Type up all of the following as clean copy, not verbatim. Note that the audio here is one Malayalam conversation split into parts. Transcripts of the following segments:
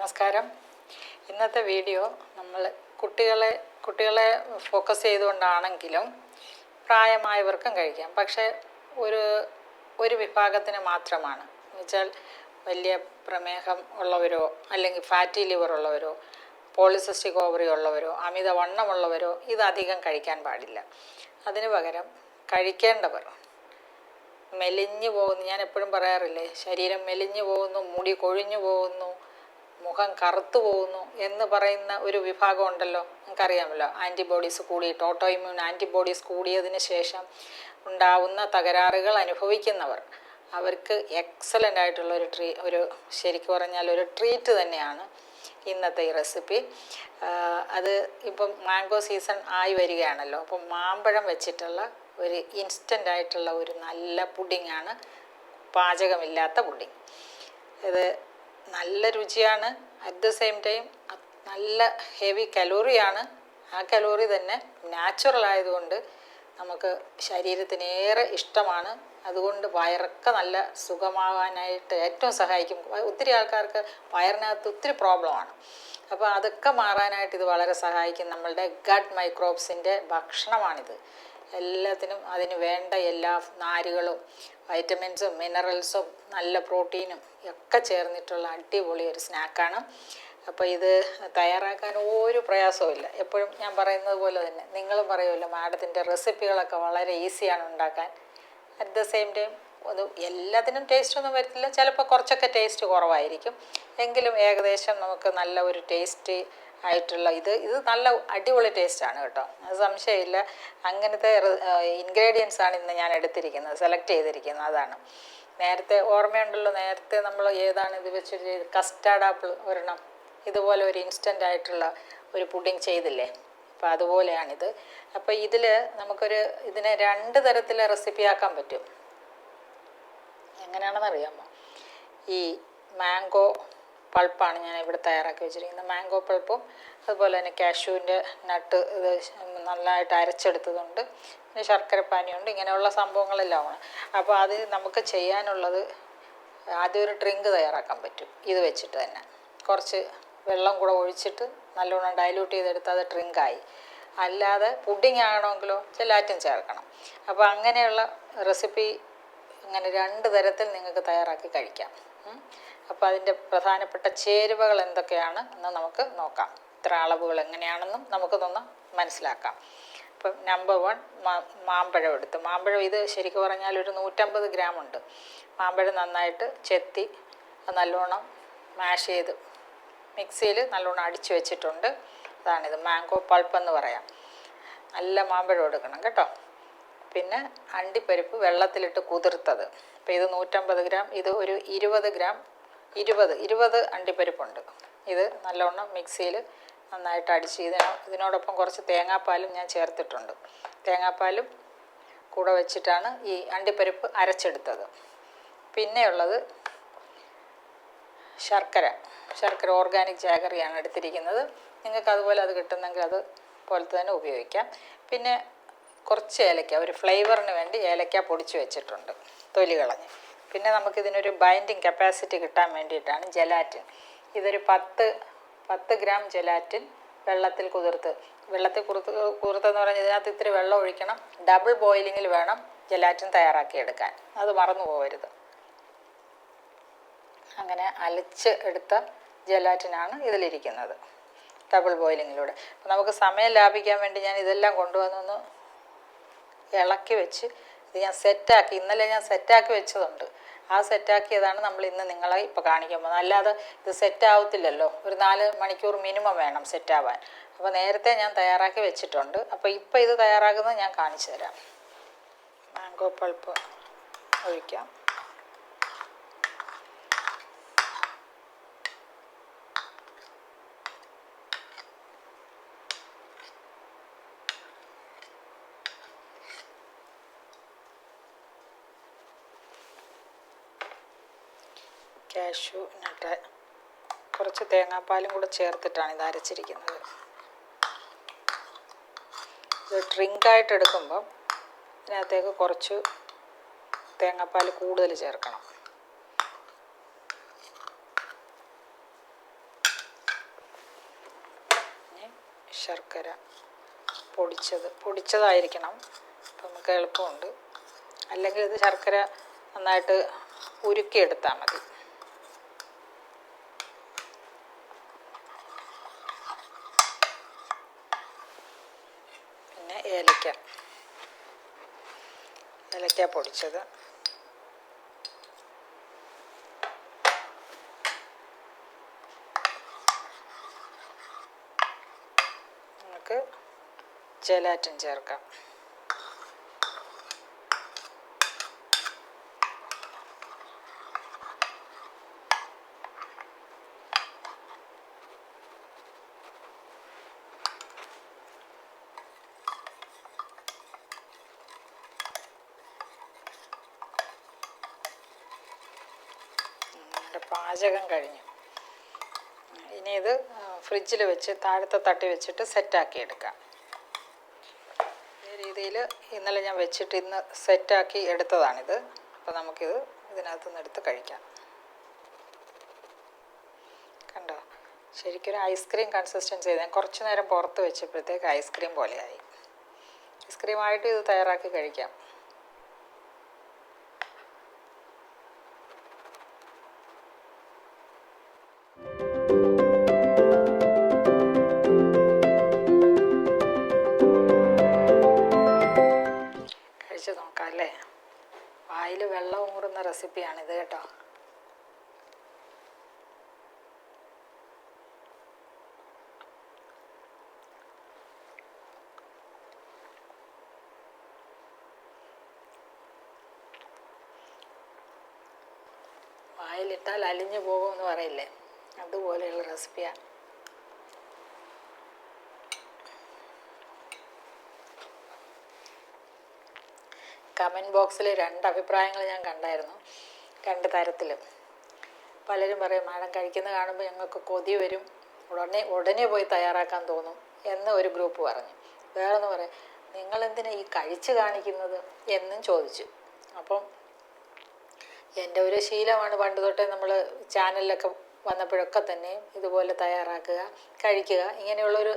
നമസ്കാരം. ഇന്നത്തെ വീഡിയോ നമ്മൾ കുട്ടികളെ ഫോക്കസ് ചെയ്തുകൊണ്ടാണെങ്കിലും പ്രായമായവർക്കും കഴിക്കാം. പക്ഷേ ഒരു വിഭാഗത്തിന് മാത്രമാണ്. എന്നുവെച്ചാൽ വലിയ പ്രമേഹം ഉള്ളവരോ അല്ലെങ്കിൽ ഫാറ്റി ലിവർ ഉള്ളവരോ പോളിസിസ്റ്റിക് ഓവറി ഉള്ളവരോ അമിതവണ്ണമുള്ളവരോ ഇതധികം കഴിക്കാൻ പാടില്ല. അതിന് പകരം കഴിക്കേണ്ടവർ മെലിഞ്ഞു പോകുന്നു. ഞാൻ എപ്പോഴും പറയാറില്ലേ, ശരീരം മെലിഞ്ഞു പോകുന്നു, മുടി കൊഴിഞ്ഞു പോകുന്നു, മുഖം കറുത്തു പോകുന്നു എന്ന് പറയുന്ന ഒരു വിഭാഗം ഉണ്ടല്ലോ, നിങ്ങൾക്കറിയാമല്ലോ. ആൻറ്റിബോഡീസ് കൂടിയിട്ട് ഓട്ടോ ഇമ്മ്യൂൺ ആൻറ്റിബോഡീസ് കൂടിയതിന് ശേഷം ഉണ്ടാവുന്ന തകരാറുകൾ അനുഭവിക്കുന്നവർ, അവർക്ക് എക്സലൻ്റ് ആയിട്ടുള്ള ഒരു ശരിക്കും പറഞ്ഞാൽ ഒരു ട്രീറ്റ് തന്നെയാണ് ഇന്നത്തെ ഈ റെസിപ്പി. അത് ഇപ്പം മാംഗോ സീസൺ ആയി വരികയാണല്ലോ. അപ്പം മാമ്പഴം വെച്ചിട്ടുള്ള ഒരു ഇൻസ്റ്റൻ്റ് ആയിട്ടുള്ള ഒരു നല്ല പുഡിങ്ങാണ്, പാചകമില്ലാത്ത പുഡിങ്. ഇത് നല്ല രുചിയാണ്, അറ്റ് ദ സെയിം ടൈം നല്ല ഹെവി കലോറിയാണ്. ആ കലോറി തന്നെ നാച്ചുറൽ ആയതുകൊണ്ട് നമുക്ക് ശരീരത്തിനേറെ ഇഷ്ടമാണ്. അതുകൊണ്ട് വയറൊക്കെ നല്ല സുഖമാകാനായിട്ട് ഏറ്റവും സഹായിക്കും. ഒത്തിരി ആൾക്കാർക്ക് വയറിനകത്ത് ഒത്തിരി പ്രോബ്ലമാണ്. അപ്പോൾ അതൊക്കെ മാറാനായിട്ട് ഇത് വളരെ സഹായിക്കും. നമ്മളുടെ ഗട്ട് മൈക്രോബ്സിൻ്റെ ഭക്ഷണമാണിത്. എല്ലാത്തിനും അതിന് വേണ്ട എല്ലാ നാരുകളും വൈറ്റമിൻസും മിനറൽസും നല്ല പ്രോട്ടീനും ഒക്കെ ചേർന്നിട്ടുള്ള അടിപൊളി ഒരു സ്നാക്കാണ്. അപ്പോൾ ഇത് തയ്യാറാക്കാൻ ഒരു പ്രയാസവുമില്ല. എപ്പോഴും ഞാൻ പറയുന്നത് പോലെ തന്നെ നിങ്ങളും പറയുമല്ലോ, മാഡത്തിൻ്റെ റെസിപ്പികളൊക്കെ വളരെ ഈസിയാണ് ഉണ്ടാക്കാൻ. അറ്റ് ദ സെയിം ടൈം അത് എല്ലാത്തിനും ടേസ്റ്റൊന്നും വരത്തില്ല, ചിലപ്പോൾ കുറച്ചൊക്കെ ടേസ്റ്റ് കുറവായിരിക്കും. എങ്കിലും ഏകദേശം നമുക്ക് നല്ല ഒരു ടേസ്റ്റ് ആയിട്ടുള്ള ഇത് നല്ല അടിപൊളി ടേസ്റ്റാണ് കേട്ടോ, അത് സംശയമില്ല. അങ്ങനത്തെ ഇൻഗ്രീഡിയൻസാണ് ഇന്ന് ഞാൻ എടുത്തിരിക്കുന്നത്, സെലക്ട് ചെയ്തിരിക്കുന്നത്. അതാണ് നേരത്തെ ഓർമ്മയുണ്ടല്ലോ, നേരത്തെ നമ്മൾ ഏതാണ് ഇത് വെച്ചിട്ട് കസ്റ്റാർഡ് ആപ്പിൾ ഒരെണ്ണം ഇതുപോലെ ഒരു ഇൻസ്റ്റൻ്റ് ആയിട്ടുള്ള ഒരു പുഡിങ് ചെയ്തില്ലേ, അപ്പോൾ അതുപോലെയാണിത്. അപ്പോൾ ഇതിനെ 2 തരത്തിൽ റെസിപ്പി ആക്കാൻ പറ്റും. എങ്ങനെയാണെന്ന് അറിയാമോ? ഈ മാംഗോ പൾപ്പാണ് ഞാൻ ഇവിടെ തയ്യാറാക്കി വെച്ചിരിക്കുന്നത്. മാംഗോ പൾപ്പും അതുപോലെ തന്നെ കാഷ്യൂവിൻ്റെ നട്ട് ഇത് നല്ലതായിട്ട് അരച്ചെടുത്തതുണ്ട്, പിന്നെ ശർക്കരപ്പാനിയുണ്ട്, ഇങ്ങനെയുള്ള സംഭവങ്ങളെല്ലാമാണ്. അപ്പോൾ അത് നമുക്ക് ചെയ്യാനുള്ളത്, ആദ്യം ഒരു ഡ്രിങ്ക് തയ്യാറാക്കാൻ പറ്റും ഇത് വെച്ചിട്ട് തന്നെ. കുറച്ച് വെള്ളം കൂടെ ഒഴിച്ചിട്ട് നല്ലോണം ഡൈല്യൂട്ട് ചെയ്തെടുത്ത് അത് ഡ്രിങ്കായി. അല്ലാതെ പുഡിങ് ആകണമെങ്കിലോ ജെലാറ്റിൻ ചേർക്കണം. അപ്പോൾ അങ്ങനെയുള്ള റെസിപ്പി അങ്ങനെ 2 തരത്തിൽ നിങ്ങൾക്ക് തയ്യാറാക്കി കഴിക്കാം. അപ്പോൾ അതിൻ്റെ പ്രധാനപ്പെട്ട ചേരുവകൾ എന്തൊക്കെയാണ് എന്ന് നമുക്ക് നോക്കാം. ഇത്ര അളവുകൾ എങ്ങനെയാണെന്നും നമുക്കൊന്ന് മനസ്സിലാക്കാം. ഇപ്പം നമ്പർ 1, മാമ്പഴം എടുത്ത്. മാമ്പഴം ഇത് ശരിക്കും പറഞ്ഞാൽ ഒരു 150 ഗ്രാം ഉണ്ട്. മാമ്പഴം നന്നായിട്ട് ചെത്തി നല്ലോണം മാഷ് ചെയ്ത് മിക്സിയിൽ നല്ലോണം അടിച്ചു വെച്ചിട്ടുണ്ട്. അതാണിത്, മാംഗോ പൾപ്പ് എന്ന് പറയാം. നല്ല മാമ്പഴം എടുക്കണം കേട്ടോ. പിന്നെ അണ്ടിപ്പരിപ്പ് വെള്ളത്തിലിട്ട് കുതിർത്തത്. അപ്പോൾ ഇത് 150 ഗ്രാം, ഇത് ഒരു 20 ഗ്രാം 20 അണ്ടിപ്പരിപ്പുണ്ട്. ഇത് നല്ലോണം മിക്സിയിൽ നന്നായിട്ട് അടിച്ച് ഇതിനോടൊപ്പം കുറച്ച് തേങ്ങാപ്പാലും ഞാൻ ചേർത്തിട്ടുണ്ട്. തേങ്ങാപ്പാലും കൂടെ വെച്ചിട്ടാണ് ഈ അണ്ടിപ്പരിപ്പ് അരച്ചെടുത്തത്. പിന്നെയുള്ളത് ശർക്കര ഓർഗാനിക് ജാഗറിയാണ് എടുത്തിരിക്കുന്നത്. നിങ്ങൾക്ക് അതുപോലെ അത് കിട്ടുന്നെങ്കിൽ അത് പോലത്തെ തന്നെ ഉപയോഗിക്കാം. പിന്നെ കുറച്ച് ഏലക്ക, ഒരു ഫ്ലേവറിന് വേണ്ടി ഏലക്ക പൊടിച്ച് വെച്ചിട്ടുണ്ട്, തൊലി കളഞ്ഞ്. പിന്നെ നമുക്കിതിനൊരു ബൈൻഡിങ് കപ്പാസിറ്റി കിട്ടാൻ വേണ്ടിയിട്ടാണ് ജെലാറ്റിൻ. ഇതൊരു 10 ഗ്രാം ജെലാറ്റിൻ വെള്ളത്തിൽ കുതിർത്തെന്ന് പറഞ്ഞാൽ ഇതിനകത്ത് ഇത്തിരി വെള്ളം ഒഴിക്കണം. ഡബിൾ ബോയിലിങ്ങിൽ വേണം ജെലാറ്റിൻ തയ്യാറാക്കിയെടുക്കാൻ, അത് മറന്നു പോകരുത്. അങ്ങനെ അലച്ച് എടുത്ത ജെലാറ്റിനാണ് ഇതിലിരിക്കുന്നത്, ഡബിൾ ബോയിലിങ്ങിലൂടെ. അപ്പോൾ നമുക്ക് സമയം ലാഭിക്കാൻ വേണ്ടി ഞാൻ ഇതെല്ലാം കൊണ്ടുവന്നൊന്ന് ഇളക്കി വെച്ച് ഇത് ഞാൻ സെറ്റാക്കി. ഇന്നലെ ഞാൻ സെറ്റാക്കി വെച്ചതുണ്ട്, ആ സെറ്റാക്കിയതാണ് നമ്മൾ ഇന്ന് നിങ്ങളെ ഇപ്പോൾ കാണിക്കുമ്പോൾ. അല്ലാതെ ഇത് സെറ്റാവത്തില്ലല്ലോ, ഒരു 4 മണിക്കൂർ മിനിമം വേണം സെറ്റാവാൻ. അപ്പോൾ നേരത്തെ ഞാൻ തയ്യാറാക്കി വെച്ചിട്ടുണ്ട്. അപ്പോൾ ഇപ്പോൾ ഇത് തയ്യാറാക്കുന്നത് ഞാൻ കാണിച്ചു തരാം. മാംഗോ പൾപ്പ് ഒഴിക്കാം. കാഷ്യൂ നട്ട് കുറച്ച് തേങ്ങാപ്പാലും കൂടെ ചേർത്തിട്ടാണ് ഇത് അരച്ചിരിക്കുന്നത്. ഇത് ഡ്രിങ്കായിട്ട് എടുക്കുമ്പം ഇതിനകത്തേക്ക് കുറച്ച് തേങ്ങാപ്പാൽ കൂടുതൽ ചേർക്കണം. ശർക്കര പൊടിച്ചതായിരിക്കണം, അപ്പം നമുക്ക് എളുപ്പമുണ്ട്. അല്ലെങ്കിൽ ഇത് ശർക്കര നന്നായിട്ട് ഉരുക്കിയെടുത്താൽ മതി. പിന്നെ ഏലക്ക പൊടിച്ചത്, നമുക്ക് ജലാറ്റിൻ ചേർക്കാം. പാചകം കഴിഞ്ഞു. ഇനി ഇത് ഫ്രിഡ്ജിൽ വെച്ച് താഴത്തെ തട്ടി വെച്ചിട്ട് സെറ്റാക്കി എടുക്കാം. ഈ രീതിയിൽ ഇന്നലെ ഞാൻ വെച്ചിട്ട് ഇന്ന് സെറ്റാക്കി എടുത്തതാണിത്. അപ്പോൾ നമുക്കിത് ഇതിനകത്ത് നിന്ന് എടുത്ത് കഴിക്കാം. കണ്ടോ, ശരിക്കൊരു ഐസ്ക്രീം കൺസിസ്റ്റൻസി ചെയ്ത് ഞാൻ കുറച്ച് നേരം പുറത്ത് വെച്ചപ്പോഴത്തേക്ക് ഐസ്ക്രീം പോലെയായി. ഐസ്ക്രീമായിട്ട് ഇത് തയ്യാറാക്കി കഴിക്കാം. നോക്കാം അല്ലേ. വായിൽ വെള്ളം ഊറുന്ന റെസിപ്പിയാണിത് കേട്ടോ. വായിലിട്ടാൽ അലിഞ്ഞു പോകുമെന്ന് പറയില്ലേ, അതുപോലെയുള്ള റെസിപ്പിയാണ്. കമൻറ്റ് ബോക്സിൽ 2 അഭിപ്രായങ്ങൾ ഞാൻ കണ്ടായിരുന്നു, 2 തരത്തിലും. പലരും പറയും മാഡം കഴിക്കുന്ന കാണുമ്പോൾ ഞങ്ങൾക്ക് കൊതി വരും, ഉടനെ പോയി തയ്യാറാക്കാൻ തോന്നും എന്ന് ഒരു ഗ്രൂപ്പ് പറഞ്ഞു. വേറൊന്ന് പറയാം, നിങ്ങളെന്തിനാ ഈ കഴിച്ച് കാണിക്കുന്നത് എന്നും ചോദിച്ചു. അപ്പം എൻ്റെ ഒരു ശീലമാണ്, പണ്ട് തൊട്ടേ നമ്മൾ ചാനലിലൊക്കെ വന്നപ്പോഴൊക്കെ തന്നെ ഇതുപോലെ തയ്യാറാക്കുക, കഴിക്കുക, ഇങ്ങനെയുള്ളൊരു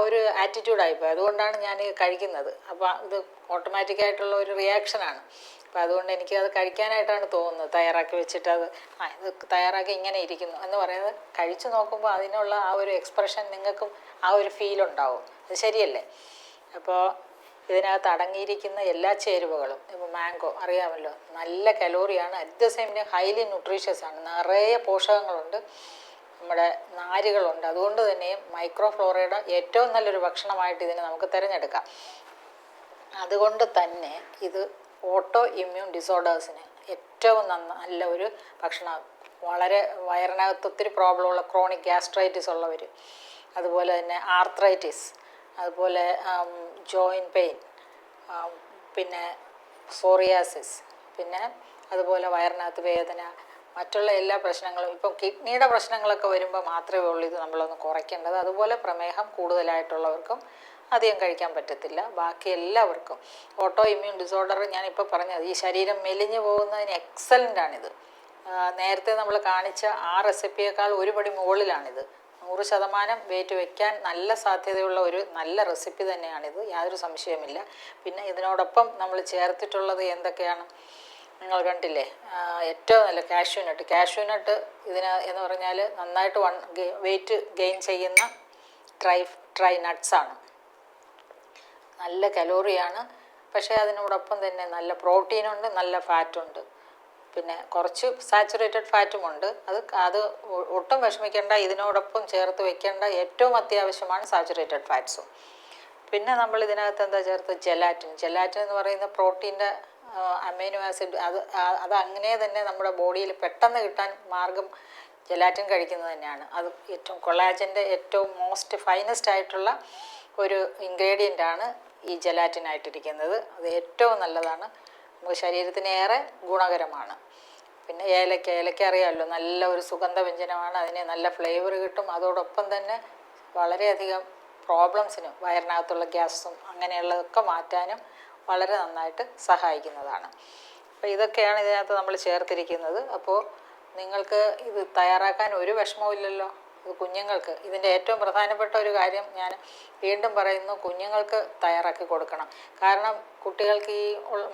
ഒരു ആറ്റിറ്റ്യൂഡായിപ്പോയി. അതുകൊണ്ടാണ് ഞാൻ കഴിക്കുന്നത്. അപ്പോൾ ഇത് ഓട്ടോമാറ്റിക്കായിട്ടുള്ള ഒരു റിയാക്ഷനാണ്. അപ്പോൾ അതുകൊണ്ട് എനിക്കത് കഴിക്കാനായിട്ടാണ് തോന്നുന്നത്. തയ്യാറാക്കി വെച്ചിട്ട് ഇത് തയ്യാറാക്കി ഇങ്ങനെ ഇരിക്കുന്നു എന്ന് പറയുന്നത് കഴിച്ചു നോക്കുമ്പോൾ അതിനുള്ള ആ ഒരു എക്സ്പ്രഷൻ നിങ്ങൾക്കും ആ ഒരു ഫീലുണ്ടാവും. അത് ശരിയല്ലേ? അപ്പോൾ ഇതിനകത്ത് അടങ്ങിയിരിക്കുന്ന എല്ലാ ചേരുവകളും, ഇപ്പോൾ മാംഗോ അറിയാമല്ലോ, നല്ല കലോറിയാണ്, at the same time highly nutritious ആണ്, നിറയെ പോഷകങ്ങളുണ്ട്, നമ്മുടെ നാരുകളുണ്ട്. അതുകൊണ്ട് തന്നെ മൈക്രോഫ്ലോറയുടെ ഏറ്റവും നല്ലൊരു ഭക്ഷണമായിട്ട് ഇതിനെ നമുക്ക് തിരഞ്ഞെടുക്കാം. അതുകൊണ്ട് തന്നെ ഇത് ഓട്ടോ ഇമ്മ്യൂൺ ഡിസോർഡേഴ്സിന് ഏറ്റവും നല്ല ഒരു ഭക്ഷണം. വളരെ വയറിനകത്ത് ഒത്തിരി പ്രോബ്ലമുള്ള ക്രോണിക് ഗ്യാസ്ട്രൈറ്റിസ് ഉള്ളവർ, അതുപോലെ തന്നെ ആർത്രൈറ്റിസ്, അതുപോലെ ജോയിൻറ്റ് പെയിൻ, പിന്നെ സോറിയാസിസ്, പിന്നെ അതുപോലെ വയറിനകത്ത് വേദന, മറ്റുള്ള എല്ലാ പ്രശ്നങ്ങളും, ഇപ്പം കിഡ്നിയുടെ പ്രശ്നങ്ങളൊക്കെ വരുമ്പോൾ മാത്രമേ ഉള്ളൂ ഇത് നമ്മളൊന്ന് കുറയ്ക്കേണ്ടത്. അതുപോലെ പ്രമേഹം കൂടുതലായിട്ടുള്ളവർക്കും അധികം കഴിക്കാൻ പറ്റത്തില്ല. ബാക്കി എല്ലാവർക്കും ഓട്ടോ ഇമ്മ്യൂൺ ഡിസോർഡർ ഞാനിപ്പോൾ പറഞ്ഞത്, ഈ ശരീരം മെലിഞ്ഞു പോകുന്നതിന് എക്സലൻ്റാണിത്. നേരത്തെ നമ്മൾ കാണിച്ച ആ റെസിപ്പിയേക്കാൾ ഒരു പടി മുകളിലാണിത്. 100% വെയിറ്റ് വയ്ക്കാൻ നല്ല സാധ്യതയുള്ള ഒരു നല്ല റെസിപ്പി തന്നെയാണിത്, യാതൊരു സംശയമില്ല. പിന്നെ ഇതിനോടൊപ്പം നമ്മൾ ചേർത്തിട്ടുള്ളത് എന്തൊക്കെയാണ് നിങ്ങൾ കണ്ടില്ലേ? ഏറ്റവും നല്ല കാഷ്യൂനട്ട് എന്ന് പറഞ്ഞാൽ നന്നായിട്ട് വെയിറ്റ് ഗെയിൻ ചെയ്യുന്ന ഡ്രൈ നട്ട്സാണ്. നല്ല കലോറിയാണ്, പക്ഷേ അതിനോടൊപ്പം തന്നെ നല്ല പ്രോട്ടീനുണ്ട്, നല്ല ഫാറ്റുണ്ട്, പിന്നെ കുറച്ച് സാച്ചുറേറ്റഡ് ഫാറ്റുമുണ്ട്. അത് ഒട്ടും വിഷമിക്കേണ്ട, ഇതിനോടൊപ്പം ചേർത്ത് വെക്കേണ്ട ഏറ്റവും അത്യാവശ്യമാണ് സാച്ചുറേറ്റഡ് ഫാറ്റ്സും. പിന്നെ നമ്മൾ ഇതിനകത്ത് എന്താ ചേർത്ത്? ജെലാറ്റിൻ എന്ന് പറയുന്ന പ്രോട്ടീൻ്റെ അമൈനോ ആസിഡ്, അത് അങ്ങനെ തന്നെ നമ്മുടെ ബോഡിയിൽ പെട്ടെന്ന് കിട്ടാൻ മാർഗം ജെലാറ്റിൻ കഴിക്കുന്നത് തന്നെയാണ്. അത് ഏറ്റവും കൊളാജൻ്റെ ഏറ്റവും മോസ്റ്റ് ഫൈനസ്റ്റ് ആയിട്ടുള്ള ഒരു ഇൻഗ്രീഡിയൻ്റാണ് ഈ ജെലാറ്റിനായിട്ടിരിക്കുന്നത്. അത് ഏറ്റവും നല്ലതാണ്, നമുക്ക് ശരീരത്തിന് ഏറെ ഗുണകരമാണ്. പിന്നെ ഏലക്ക അറിയാമല്ലോ, നല്ല ഒരു സുഗന്ധവ്യഞ്ജനമാണ്, അതിന് നല്ല ഫ്ലേവർ കിട്ടും. അതോടൊപ്പം തന്നെ വളരെയധികം പ്രോബ്ലംസിനും വയറിനകത്തുള്ള ഗ്യാസും അങ്ങനെയുള്ളതൊക്കെ മാറ്റാനും വളരെ നന്നായിട്ട് സഹായിക്കുന്നതാണ്. അപ്പോൾ ഇതൊക്കെയാണ് ഇതിനകത്ത് നമ്മൾ ചേർത്തിരിക്കുന്നത്. അപ്പോൾ നിങ്ങൾക്ക് ഇത് തയ്യാറാക്കാൻ ഒരു വിഷമവും ഇല്ലല്ലോ. കുഞ്ഞുങ്ങൾക്ക് ഇതിൻ്റെ ഏറ്റവും പ്രധാനപ്പെട്ട ഒരു കാര്യം ഞാൻ വീണ്ടും പറയുന്നു, കുഞ്ഞുങ്ങൾക്ക് തയ്യാറാക്കി കൊടുക്കണം. കാരണം കുട്ടികൾക്ക് ഈ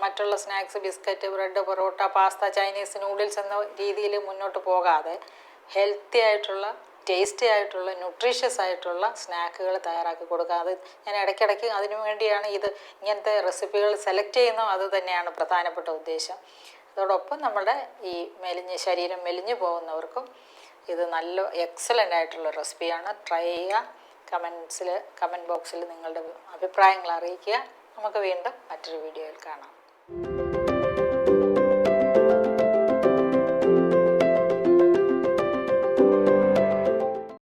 മറ്റുള്ള snacks, biscuit, bread, parotta, pasta, Chinese noodles എന്ന രീതിയിൽ മുന്നോട്ട് പോകാതെ ഹെൽത്തി ആയിട്ടുള്ള, ടേസ്റ്റി ആയിട്ടുള്ള, ന്യൂട്രീഷ്യസ് ആയിട്ടുള്ള സ്നാക്കുകൾ തയ്യാറാക്കി കൊടുക്കുക. അത് ഞാൻ ഇടയ്ക്കിടയ്ക്ക് അതിനു വേണ്ടിയാണ് ഇങ്ങനത്തെ റെസിപ്പികൾ സെലക്ട് ചെയ്യുന്നത്. അത് തന്നെയാണ് പ്രധാനപ്പെട്ട ഉദ്ദേശം. അതോടൊപ്പം നമ്മുടെ ഈ ശരീരം മെലിഞ്ഞു പോകുന്നവർക്കും ഇത് നല്ല എക്സലൻ്റ് ആയിട്ടുള്ള റെസിപ്പിയാണ്. ട്രൈ ചെയ്യുക. കമൻറ്റ് ബോക്സിൽ നിങ്ങളുടെ അഭിപ്രായങ്ങൾ അറിയിക്കുക. നമുക്ക് വീണ്ടും മറ്റൊരു വീഡിയോയിൽ കാണാം.